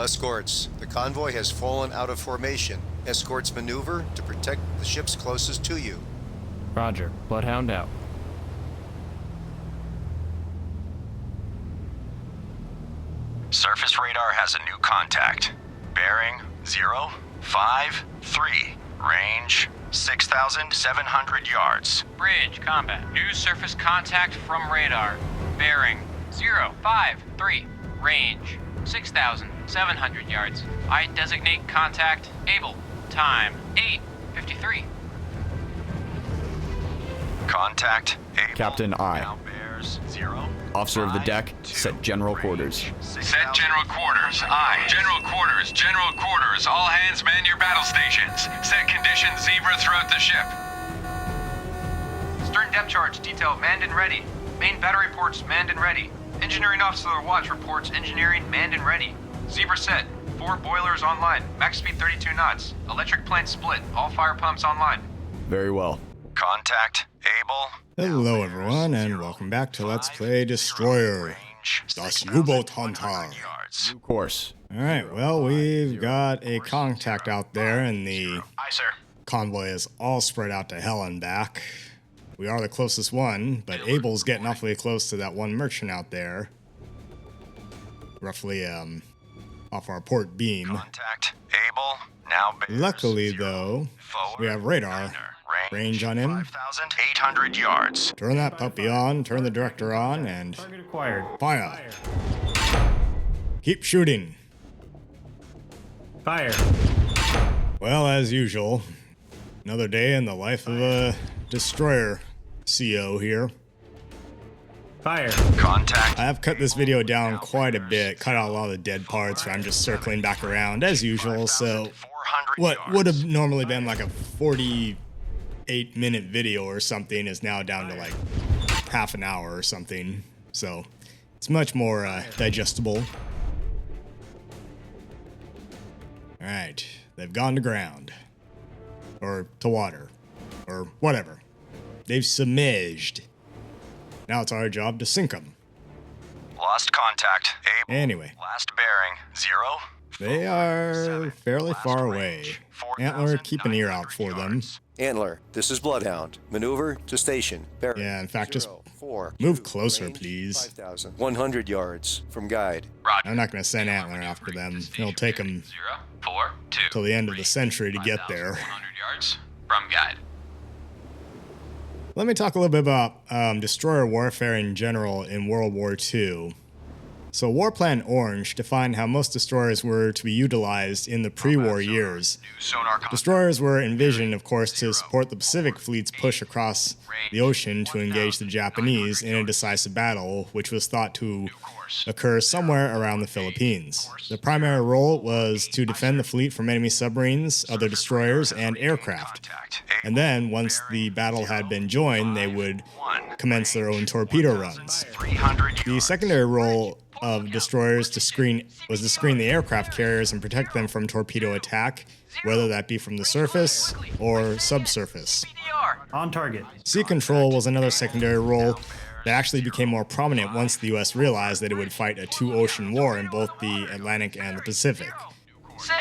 All escorts, the convoy has fallen out of formation. Escorts maneuver to protect the ships closest to you. Roger. Bloodhound out. Surface radar has a new contact. Bearing 053. Range 6,700 yards. Bridge, combat. New surface contact from radar. Bearing 053. Range 6,700 yards. I designate contact able. Time 8:53. Contact able. Captain I. Now bears 0. Officer of the deck, set general quarters. Set general quarters. Aye. General quarters. General quarters. All hands man your battle stations. Set conditions zebra throughout the ship. Stern depth charge detail manned and ready. Main battery ports manned and ready. Engineering officer watch reports engineering manned and ready. Zebra set. 4 boilers online. Max speed 32 knots. Electric plant split. All fire pumps online. Very well. Contact able. Hello everyone, and welcome back to Let's Play Destroyer. Das U-Boot Hunter. New course. Alright, well, we've got a contact out there, and the Aye, sir. convoy is all spread out to hell and back. We are the closest one, but Abel's getting awfully close to that one merchant out there. Roughly, off our port beam. Contact able. Now bears Luckily, 0. though, Forward we have radar. liner. Range on him. 5,800 yards. Turn that puppy on, turn the director on, and Target acquired. fire. Keep shooting. Fire. Well, as usual, another day in the life of a destroyer CO here. Fire. Contact. I have cut this video down quite a bit, cut out a lot of the dead parts where I'm just circling back around as usual, so 400 what yards. would have normally been like a 48-minute video or something is now down to like half an hour or something, so it's much more digestible. Alright, they've gone to ground. Or to water. Or whatever. They've submerged. Now it's our job to sink them. Lost contact. Able. Anyway, Last bearing 0. they are fairly far away. Antler, keep an ear out for them. Antler, this is Bloodhound. Maneuver to station. Bearing Yeah, in fact, just 4. move closer, Range please. 5,100 yards from guide. Roger. I'm not going to send Antler after them. It'll take them 042. till the end of the century to get there. 5,100 yards from guide. Let me talk a little bit about destroyer warfare in general in World War II. So Warplan Orange defined how most destroyers were to be utilized in the pre-war years. Destroyers were envisioned, of course, to support the Pacific Fleet's push across the ocean to engage the Japanese in a decisive battle, which was thought to occur somewhere around the Philippines. The primary role was to defend the fleet from enemy submarines, other destroyers, and aircraft. And then, once the battle had been joined, they would commence their own torpedo runs. The secondary role of destroyers was to screen the aircraft carriers and protect them from torpedo attack, whether that be from the surface or subsurface. On target. Sea control was another secondary role that actually became more prominent once the US realized that it would fight a two-ocean war in both the Atlantic and the Pacific.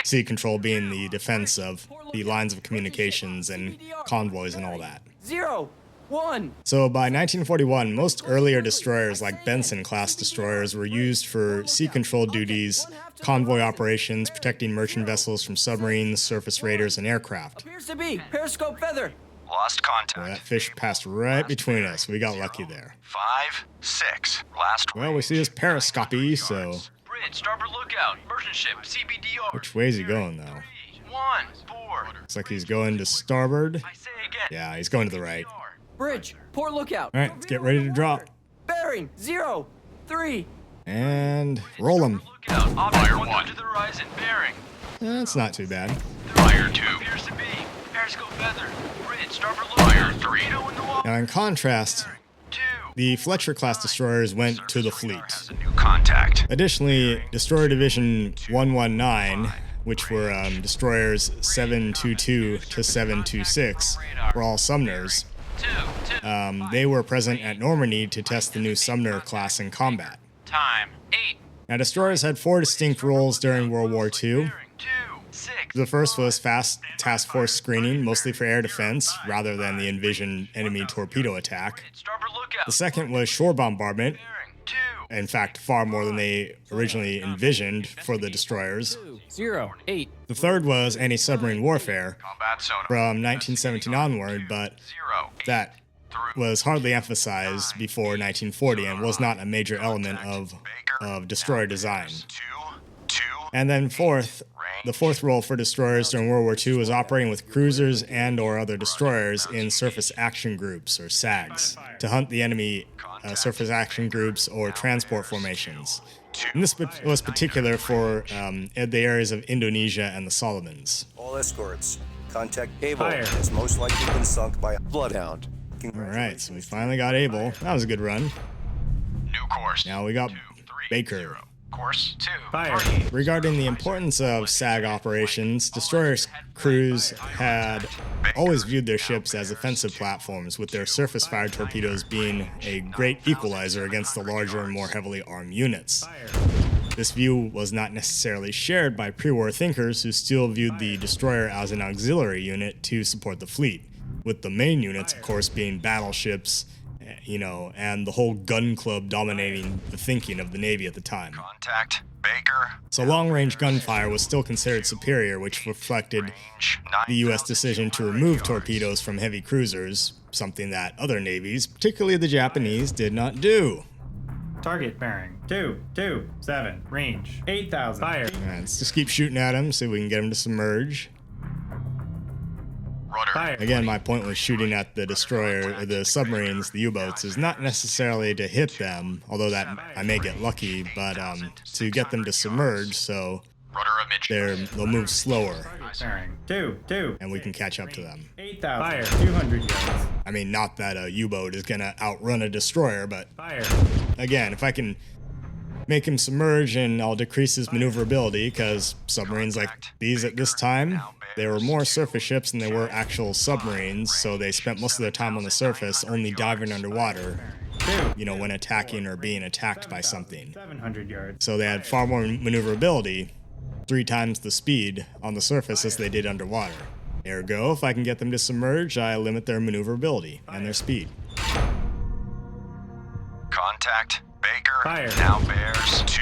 Sea control being the defense of the lines of communications and convoys and all that. 0, 1. So by 1941, most earlier destroyers like Benson-class destroyers were used for sea control duties, convoy operations, protecting merchant vessels from submarines, surface raiders, and aircraft. Appears to be. Periscope feather. Lost contact. Well, that fish passed right between us. We got lucky there. 5, 6. Last. Well, we see this periscopy, so Bridge, starboard lookout. Merchant ship, CBDR. which way is he going, though? 1, 4. Looks like he's going to starboard. I say again. Yeah, he's going to the right. Bridge. Port lookout. All right, let's get ready to drop. Bearing 0, 3. And roll him. Lookout. Object 1 to the horizon. Bearing. That's not too bad. Fire 2. Appears to be. Periscope feather. Bridge, starboard lookout. Fire 3. Torpedo in the water. Now, in contrast, 2. the Fletcher-class destroyers went to the fleet. Has a new contact. Additionally, Destroyer Division 119, which were destroyers 722 to 726, were all Sumners. 2, 2. They were present at Normandy to test the new Sumner class in combat. Time Now, destroyers had 4 distinct roles during World War II. The first was fast task force screening, mostly for air defense, rather than the envisioned enemy torpedo attack. The second was shore bombardment, in fact, far more than they originally envisioned for the destroyers. 0, 8. The third was anti-submarine warfare from 1917 onward, but that was hardly emphasized before 1940 and was not a major element of destroyer design. And then fourth, the fourth role for destroyers during World War II was operating with cruisers and or other destroyers in surface action groups, or SAGs, to hunt the enemy surface action groups or transport formations. And this was particular for the areas of Indonesia and the Solomons. All escorts, contact Able Fire. has most likely been sunk by a bloodhound. Alright, so we finally got Able. That was a good run. New course. Now we got 2, 3, Baker. 0. Course 2. Fire. Regarding the importance of SAG operations, destroyer crews had always viewed their ships as offensive platforms, with their surface-fired torpedoes being a great equalizer against the larger and more heavily armed units. This view was not necessarily shared by pre-war thinkers, who still viewed the destroyer as an auxiliary unit to support the fleet, with the main units, of course, being battleships, and the whole gun club dominating the thinking of the Navy at the time. Contact Baker. So long-range gunfire was still considered superior, which reflected Range the U.S. decision to remove torpedoes from heavy cruisers, something that other navies, particularly the Japanese, did not do. Target bearing 227. Range 8,000. Fire. All right, let's just keep shooting at them, see if we can get them to submerge. Rudder. Fire. Again, my point with shooting at the destroyer, or the submarines, the U-boats, is not necessarily to hit them, although that I may get lucky, but to get them to submerge, so Rudder emission. they'll move slower, Bearing 2, and we can catch up to them. 8,000. Fire. 200 yards. I mean, not that a U-boat is gonna outrun a destroyer, but Fire. again, if I can make him submerge, and I'll decrease his maneuverability, because submarines like these at this time, they were more surface ships than they were actual submarines, so they spent most of their time on the surface, only diving underwater, when attacking or being attacked by something. 700 yards. So they had far more maneuverability, 3 times the speed on the surface as they did underwater. Ergo, if I can get them to submerge, I limit their maneuverability and their speed. Contact Baker. Fire. Now bears 2,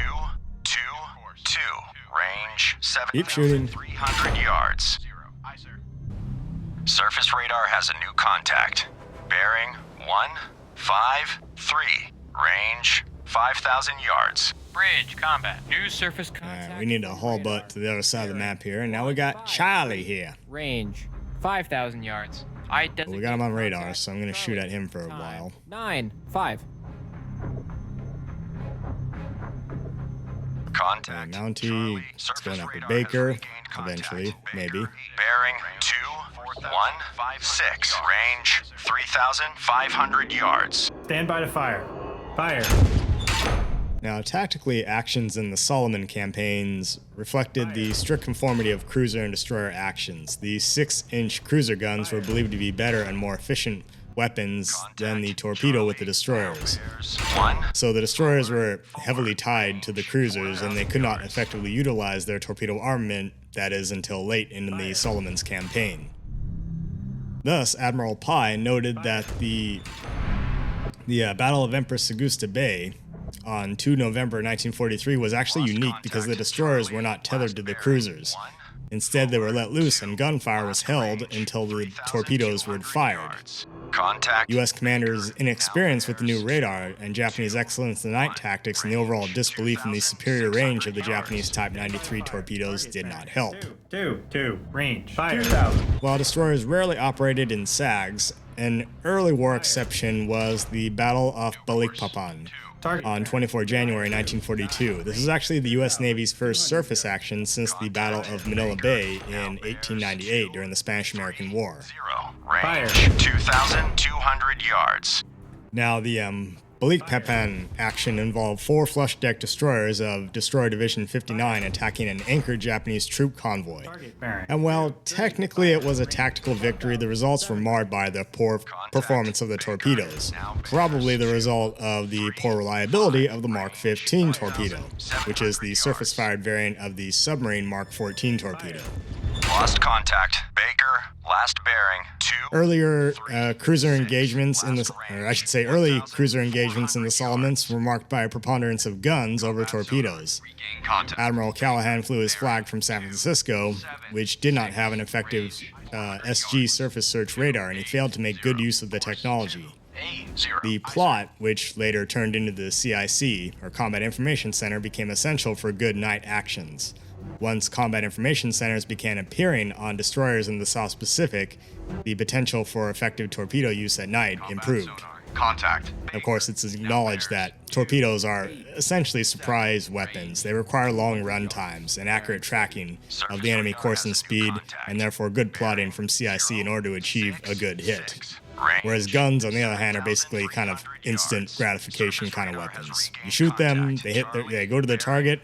2, 2. Range Keep shooting. 7,300 yards. Surface radar has a new contact. Bearing 153. Range 5,000 yards. Bridge combat. New surface Alright, contact. we need to haul butt to the other side of the map here, and now we got Charlie here. Range 5,000 yards. I Well, we got him on radar, so I'm gonna shoot at him for a while. 9, 5. Contact. Mountie, Charlie. it's Surface going up with radar Baker, has regained contact. eventually, maybe. Bearing 216. Range 3,500 yards. Stand by to fire. Fire. Now, tactically, actions in the Solomon campaigns reflected the strict conformity of cruiser and destroyer actions. These 6-inch cruiser guns were believed to be better and more efficient weapons than the torpedo with the destroyers. So the destroyers were heavily tied to the cruisers, and they could not effectively utilize their torpedo armament, that is, until late in the Solomon's campaign. Thus, Admiral Pai noted that the Battle of Empress Augusta Bay on 2 November 1943 was actually unique because the destroyers were not tethered to the cruisers. Instead, they were let loose and gunfire was held until the torpedoes were fired. Contact. U.S. commanders' inexperience with the new radar and Japanese excellence in night tactics and the overall disbelief in the superior range of the Japanese Type 93 torpedoes did not help. 2, range. Fire. 2,000. While destroyers rarely operated in SAGs, an early war exception was the Battle of Balikpapan on 24 January 1942. This is actually the U.S. Navy's first surface action since the Battle of Manila Bay in 1898 during the Spanish-American War. Range 2,200 yards. Now, the Balikpapan action involved 4 flush-deck destroyers of Destroyer Division 59 attacking an anchored Japanese troop convoy. Target bearing. And while technically it was a tactical victory, the results were marred by the poor performance of the torpedoes, probably the result of the poor reliability of the Mark 15 torpedo, which is the surface-fired variant of the submarine Mark 14 torpedo. Lost contact. Baker, last bearing, 2. Earlier cruiser engagements in the, or I should say early cruiser engagements in the Solomons were marked by a preponderance of guns over torpedoes. Regain contact. Admiral Callahan flew his flag from San Francisco, which did not have an effective SG surface search radar, and he failed to make good use of the technology. The plot, which later turned into the CIC, or Combat Information Center, became essential for good night actions. Once combat information centers began appearing on destroyers in the South Pacific, the potential for effective torpedo use at night improved. Contact. Of course, it's acknowledged that torpedoes are essentially surprise weapons. They require long run times and accurate tracking of the enemy course and speed, and therefore good plotting from CIC in order to achieve a good hit. Whereas guns, on the other hand, are basically kind of instant gratification kind of weapons. You shoot them, they go to the target,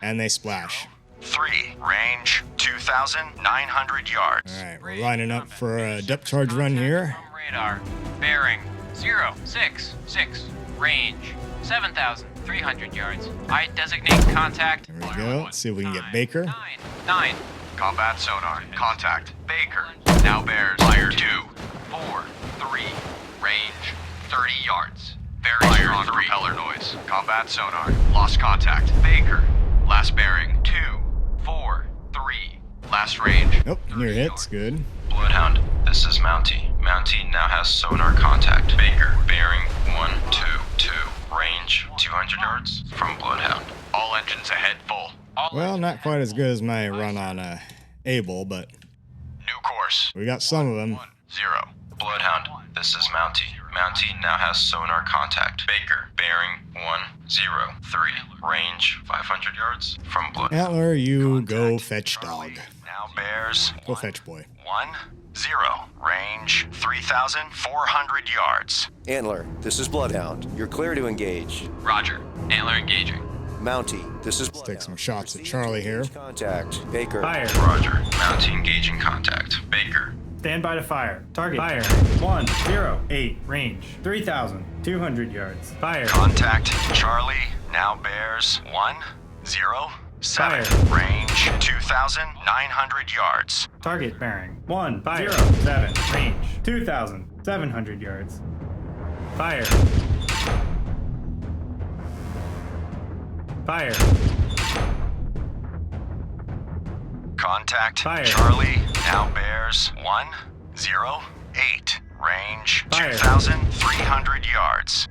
and they splash. 3. Range 2,900 yards. Alright, we're lining up for a depth charge run here. Radar. Bearing 066. Range 7,300 yards. I designate contact. There we go. Let's see if we can get Baker. 9. Combat sonar. Contact. Baker. Now bears. Fire 2. 4. 3. Range 30 yards. Very strong propeller noise. Combat sonar. Lost contact. Baker. Last bearing. 2. 4. 3. Last range. Nope, near hits, good. Bloodhound, this is Mountie. Mountie now has sonar contact. Baker, bearing 122. Range 200 yards from Bloodhound. All engines ahead full. Well, not quite as good as my run on Able, but New course. we got some of them. 0. Bloodhound, this is Mountie. Mountie now has sonar contact. Baker, bearing 103. Range 500 yards from Bloodhound. Antler, you go fetch dog. Now bears Go fetch boy. 10. Range 3,400 yards. Antler, this is Bloodhound. You're clear to engage. Roger. Antler engaging. Mountie, this is Let's take some shots at Charlie here. Contact. Baker. Fire. Roger. Mountie engaging contact. Baker. Stand by to fire. Target. Fire. 108. Range 3,200 yards. Fire. Contact. Charlie now bears 107. Fire. Range 2,900 yards. Target bearing 107. Range 2,700 yards. Fire. Fire. Contact. Fire. Charlie now bears 108. Range Fire. 2,300 yards.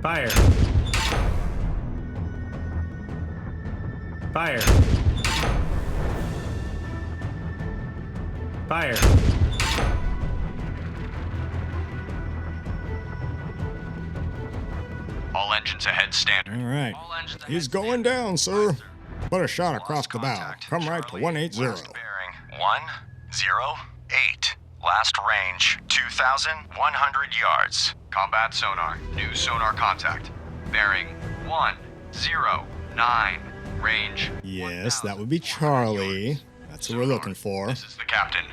Fire. Fire. Fire. All engines ahead standard. All right. He's going down, sir. Put a shot across the bow. Contact. Come right to Charlie, 180. last bearing 108. Last range 2,100 yards. Combat sonar. New sonar contact. Bearing 109. Range. Yes, that would be Charlie. That's what we're looking for. This is the captain.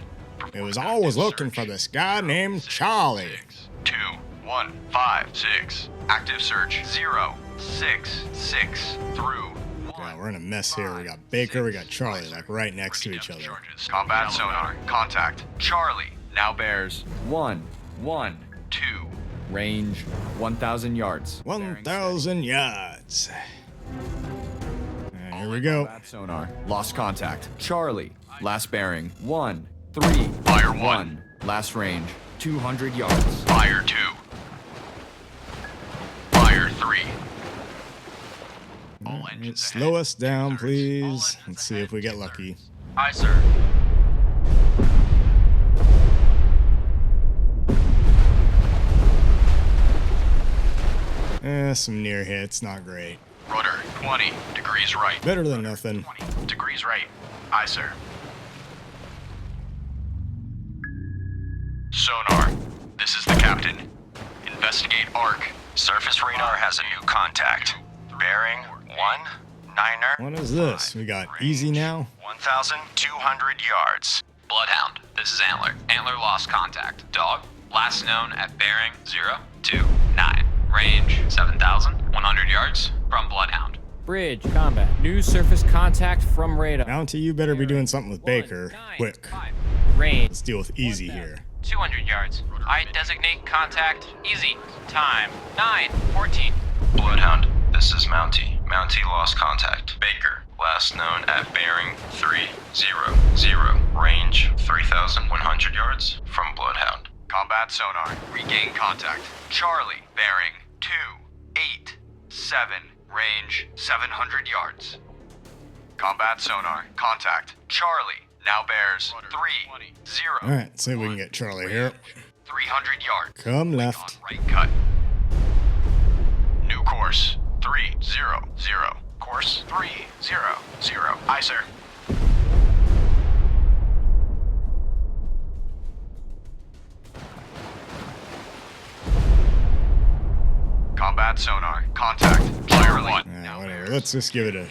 It was always looking for this guy named Charlie. 2 1 5 6. Active search 066 through 1. Yeah, we're in a mess here. We got Baker, we got Charlie, like right next to each other. Charges. Combat sonar. Contact. Charlie. Now bears 112. Range 1,000 yards. 1,000 yards. And here we go. Combat sonar. Lost contact. Charlie. Last bearing 131. Fire 1. Last range 200 yards. Fire 2. Fire 3. All engines Slow us down, please. Let's see if we get lucky. Aye, sir. Some near hits, not great. Rudder 20 degrees right. Better than nothing. 20 degrees right. Aye, sir. Sonar. This is the captain. Investigate arc. Surface radar has a new contact. Bearing 1-9er. What is this? We got easy now? 1,200 yards. Bloodhound, this is Antler. Antler lost contact. Dog, last known at bearing 029. Range 7,100 yards from Bloodhound. Bridge, combat. New surface contact from radar. Mountie, you better be doing something with Baker. Quick. Range. Let's deal with easy here. 200 yards. I designate contact. Easy. Time 9:14. Bloodhound, this is Mountie. Mountie lost contact. Baker, last known at bearing 300. Range 3,100 yards from Bloodhound. Combat sonar. Regain contact. Charlie, bearing 287. Range 700 yards. Combat sonar. Contact. Charlie, now bears 30. Alright, see if we can get Charlie here. 300 yards. Come left. On right cut. New course 300. Course 300. Aye, sir. Combat sonar. Contact. Fire 1. Yeah, whatever. Let's just give it a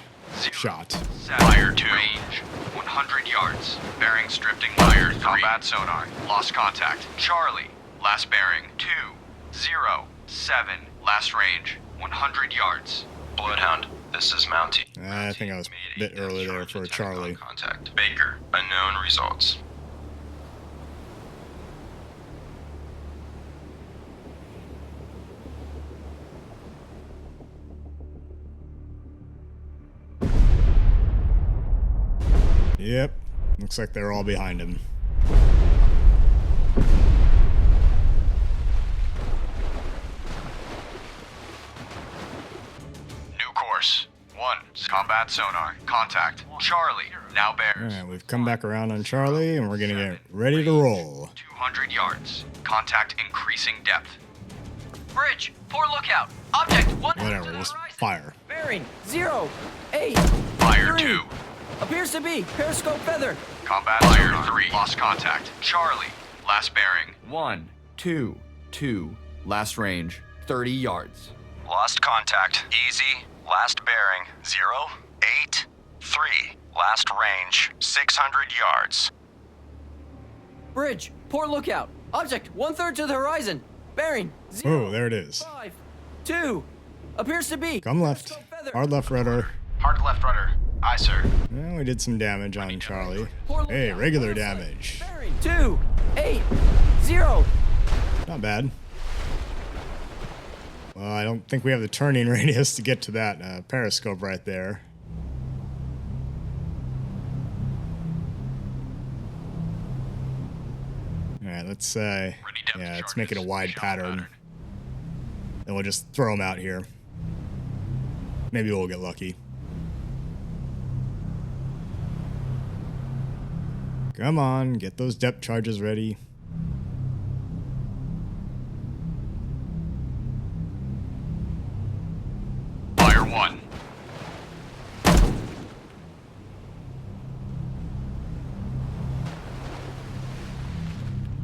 shot. Fire 2. Range 100 yards. Bearings drifting. Fire 3. Combat sonar. Lost contact. Charlie. Last bearing 207. Last range 100 yards. Bloodhound, this is Mountie. I think I was a bit early there for a Charlie. Contact. Baker, unknown results. Yep. Looks like they're all behind him. New course 1. Combat sonar. Contact. Charlie. Now bears. Alright, we've come back around on Charlie and we're gonna get ready to roll. 200 yards. Contact increasing depth. Bridge, poor lookout. Object 1. Whatever, just fire. Bearing 08. Fire 3. 2. Appears to be periscope feather. Combat sonar. 3. Lost contact. Charlie. Last bearing. 122. Last range 30 yards. Lost contact. Easy. Last bearing 083. Last range 600 yards. Bridge, poor lookout. Object 1/3 to the horizon. Bearing Oh, there it is. 5-2. Appears to be. Come left. periscope feather. Hard left rudder. Hard left rudder. Aye, sir. Well, we did some damage on Charlie. Poor Hey, lookout. regular Left side. damage. Bearing 280. Not bad. Well, I don't think we have the turning radius to get to that periscope right there. Alright, let's let's make it a wide pattern. Then we'll just throw them out here. Maybe we'll get lucky. Come on, get those depth charges ready. Fire 1.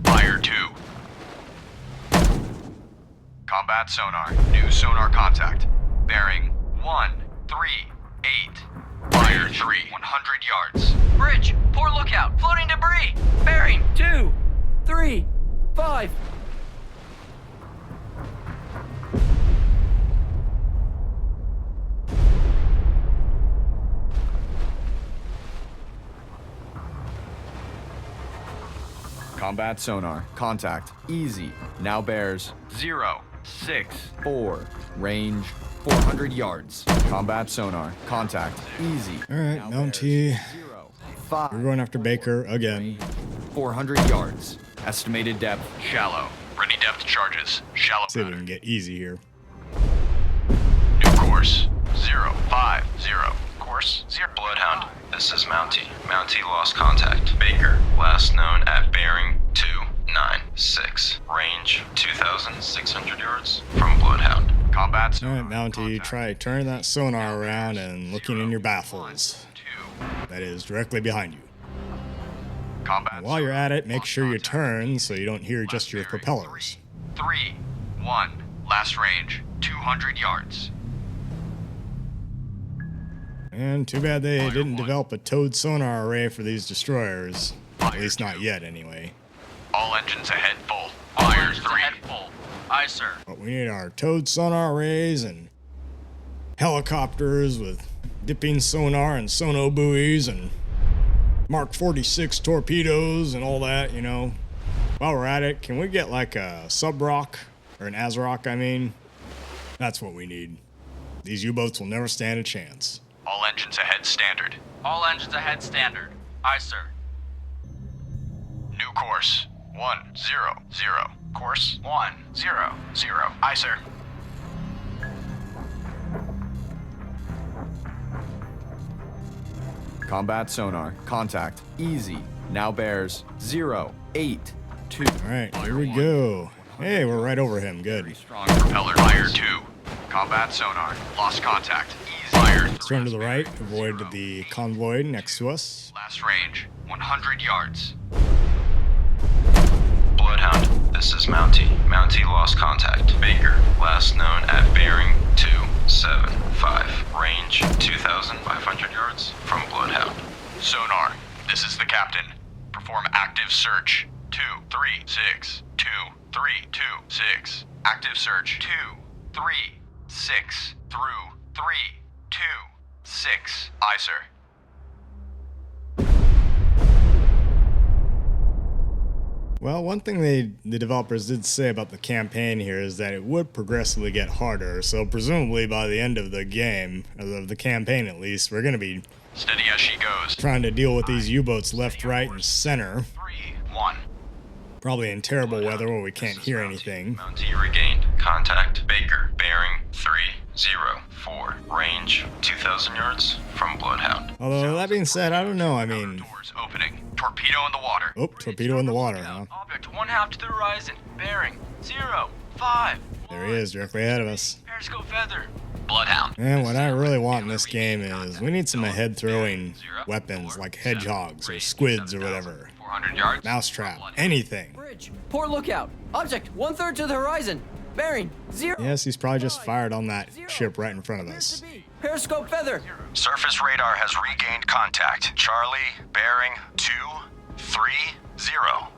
Fire 2. Combat sonar. New sonar contact. Bearing 138. Fire 3. 100 yards. Bridge, poor lookout. Floating debris. Bearing 2-3-5. Combat sonar. Contact. Easy. Now bears 064. range 400 yards. Combat sonar. Contact. Easy. Alright, Now Mountie. bears 05. We're going after Baker again. 400 yards. Estimated depth. Shallow. Ready depth charges. Shallow See if we pattern. can get easy here. New course 050. Course 0. Bloodhound, this is Mountie. Mountie lost contact. Baker, last known at bearing 296. Range 2,600 yards from Bloodhound. Combat Alright, sonar. Mountie, try turning that sonar around and looking in your baffles. 2. That is directly behind you. Combat While you're sonar. at it, make Lost sure you contact. turn so you don't hear just your Last bearing propellers. 3. 1. Last range, 200 yards. And too bad they didn't develop a towed sonar array for these destroyers. At least not yet, anyway. All engines ahead full. Fire 3. full. Aye, sir. But we need our towed sonar arrays and helicopters with dipping sonar and sono buoys and Mark 46 torpedoes and all that, you know. While we're at it, can we get like a sub-rock, or an ASROC, I mean? That's what we need. These U-boats will never stand a chance. All engines ahead standard. All engines ahead standard. Aye, sir. New course, 100. Course 100. Aye, sir. Combat sonar. Contact. Easy. Now bears 082. Alright, here we go. Hey, we're right over him. Good. Strong propeller. Fire 2. Combat sonar. Lost contact. Easy. Fire 3. Let's turn to the right. Avoid the convoy next to us. Last range, 100 yards. Bloodhound, this is Mountie. Mountie lost contact. Baker, last known at bearing 275. Range 2,500 yards from Bloodhound. Sonar, this is the captain. Perform active search. 236. 236. Active search. 236 through 326. Aye, sir. Well, one thing the developers did say about the campaign here is that it would progressively get harder, so presumably by the end of the game, or of the campaign at least, we're going to be Steady as she goes. trying to deal with these U-boats left, right, and center. 3-1. Probably in terrible weather where we can't hear anything. Mountie regained. Contact Baker, bearing 304. Range 2,000 yards from Bloodhound. Although, that being said, I don't know, I mean... Doors opening. Torpedo in the water. Oh, torpedo in the water, huh? Object 1/2 to the horizon. Bearing 05. There he is, directly ahead of us. Periscope feather. Bloodhound. And what I really want in this game is we need some head-throwing weapons like hedgehogs or squids or whatever. 400 yards. Mousetrap, anything. Bridge. Port lookout. Object 1/3 to the horizon. Bearing 0. Yes, he's probably just fired on that ship right in front of us. Periscope feather. Surface radar has regained contact. Charlie, bearing 230.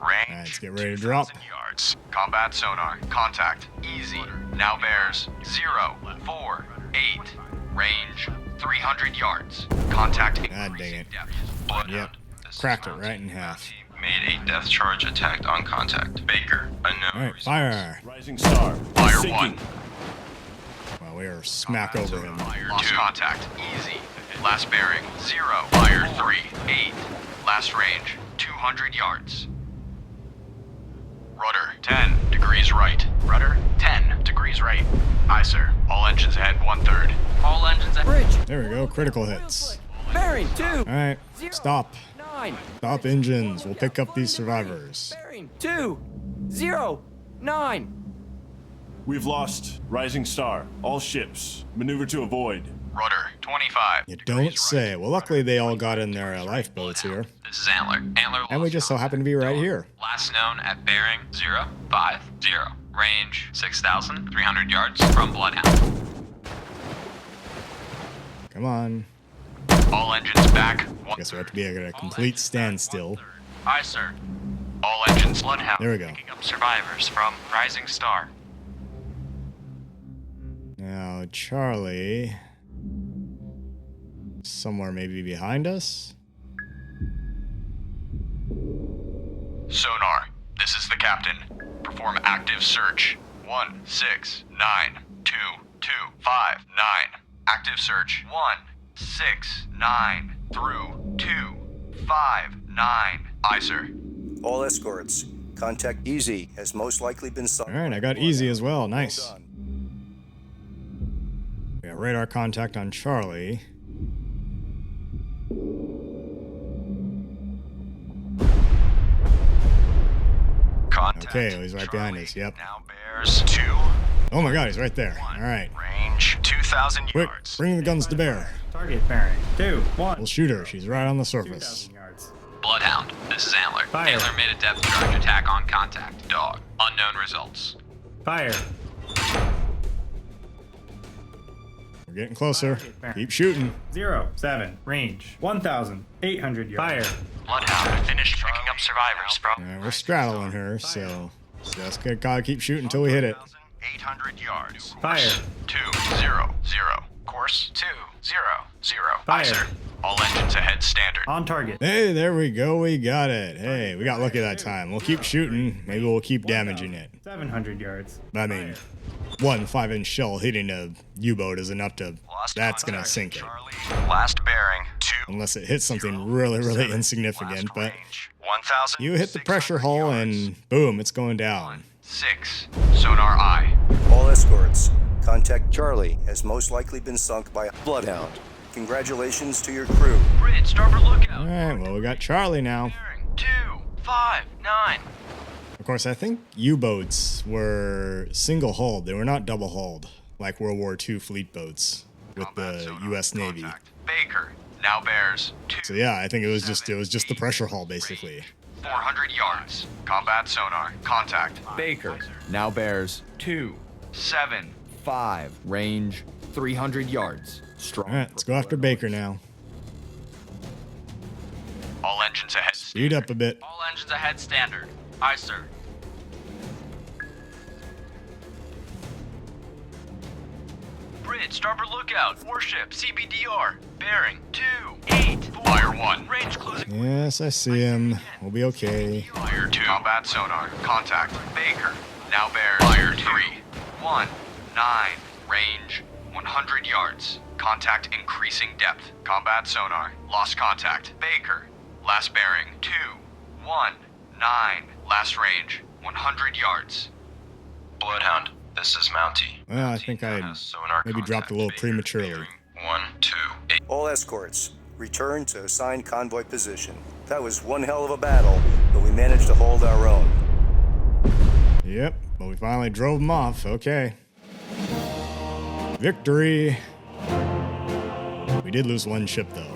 Range. Alright, let's get ready to drop. 2,000 yards. Combat sonar. Contact. Easy. Now bears 048. Range 300 yards. Contacting. God dang it. Depth. Bloodhound. Yep. This is Cracked it Mountie. right in half. Mountie made a depth charge attack on contact. Baker, unknown. Alright, results. fire. Rising star. Fire Sinking. 1. Well, we are smack over him. Fire 2. Lost contact. Easy. Last bearing 0. Fire 3. 8. Last range 200 yards. Rudder 10 degrees right. Rudder 10 degrees right. Aye, sir. All engines ahead 1/3. All engines ahead. Bridge. There we go, critical hits. Bearing 2. Alright, stop. 9. Stop engines. We'll pick up these survivors. Bearing 209. We've lost Rising Star. All ships. Maneuver to avoid. Rudder 25. You don't say. Well, luckily they all got in their lifeboats here. This is Antler. Antler And we just so happen to be right here. Last known at bearing 050. Range 6,300 yards from Bloodhound. Come on. All engines back. Guess we have to be at a complete standstill. Aye, sir. All engines. Bloodhound. There we go. Picking up survivors from Rising Star. Now, Charlie... somewhere maybe behind us? Sonar. This is the captain. Perform active search. 1692259. Active search. 169 through 259. Aye, sir. All escorts, contact Easy has most likely been sighted. Alright, I got easy as well. Nice. Well done. We got radar contact on Charlie. Contact. Okay, he's right behind us, yep. Now bears 2. Oh my god, he's right there. Alright. Range 2,000 Quick, yards. bring the guns to bear. Target bearing 2 1. We'll shoot her. She's right on the surface. 2,000 yards. Bloodhound. This is Antler. Fire. Antler made a depth charge attack on contact. Dog. Unknown results. Fire. We're getting closer. Bearing. Keep shooting. 07. Range 1,800 yards. Fire. Bloodhound finished picking up survivors, bro. All right, we're straddling her, so just gotta keep shooting until we hit it. 800 yards. Fire. 200. Course 200. Fire. Sir. All engines ahead standard. On target. Hey, there we go. We got it. Hey, we got lucky that time. We'll keep shooting. Maybe we'll keep damaging it. 700 yards. But I mean, one 5-inch shell hitting a U-boat is enough to. That's gonna sink it. Last bearing 2. Unless it hits something really insignificant. But 1,000. you hit the pressure hull and boom, it's going down. 6. Sonar eye. All escorts, contact Charlie has most likely been sunk by a bloodhound. Congratulations to your crew. Bridge, starboard lookout. All right, well, we got Charlie now. Bearing 259. Of course, I think U-boats were single-hulled. They were not double-hulled like World War II fleet boats with the U.S. Navy. Contact. Baker now bears 2. So yeah, I think it was just the pressure hull basically. 400 yards. Combat sonar. Contact. Baker now bears 275. Range 300 yards. Strong. All right, let's go after Baker now. All engines ahead. Speed up a bit. All engines ahead standard. Aye, sir. Bridge, starboard lookout. Warship, CBDR. Bearing 284. Fire 1. Range closing. Yes, I see him. We'll be okay. Fire 2. Combat sonar. Contact. Baker now bears Fire 3. 1. 9. Range 100 yards. Contact increasing depth. Combat sonar. Lost contact. Baker. Last bearing 2. 1. 9. Last range 100 yards. Bloodhound, this is Mountie. Well, I think I Has sonar maybe dropped a little contact. prematurely. Bearing 128. All escorts, return to assigned convoy position. That was one hell of a battle, but we managed to hold our own. Yep, but we finally drove them off. Okay. Victory. We did lose one ship, though.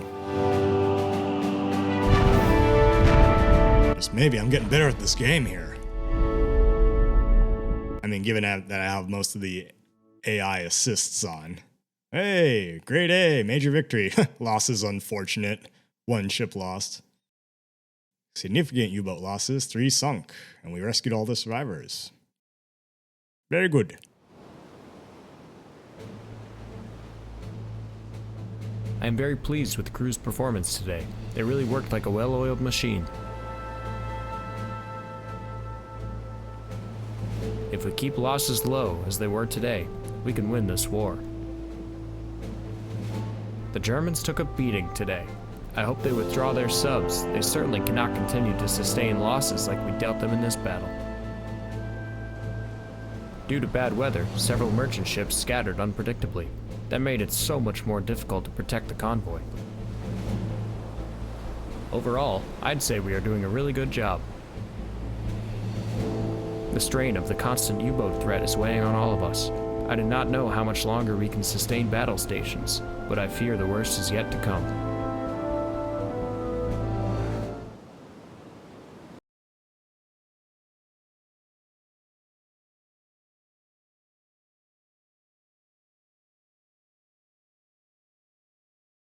Just maybe I'm getting better at this game here. I mean, given that I have most of the AI assists on. Hey, grade A, major victory. Losses unfortunate. One ship lost. Significant U-boat losses, 3 sunk, and we rescued all the survivors. Very good. I am very pleased with the crew's performance today. They really worked like a well-oiled machine. If we keep losses low as they were today, we can win this war. The Germans took a beating today. I hope they withdraw their subs. They certainly cannot continue to sustain losses like we dealt them in this battle. Due to bad weather, several merchant ships scattered unpredictably. That made it so much more difficult to protect the convoy. Overall, I'd say we are doing a really good job. The strain of the constant U-boat threat is weighing on all of us. I do not know how much longer we can sustain battle stations, but I fear the worst is yet to come.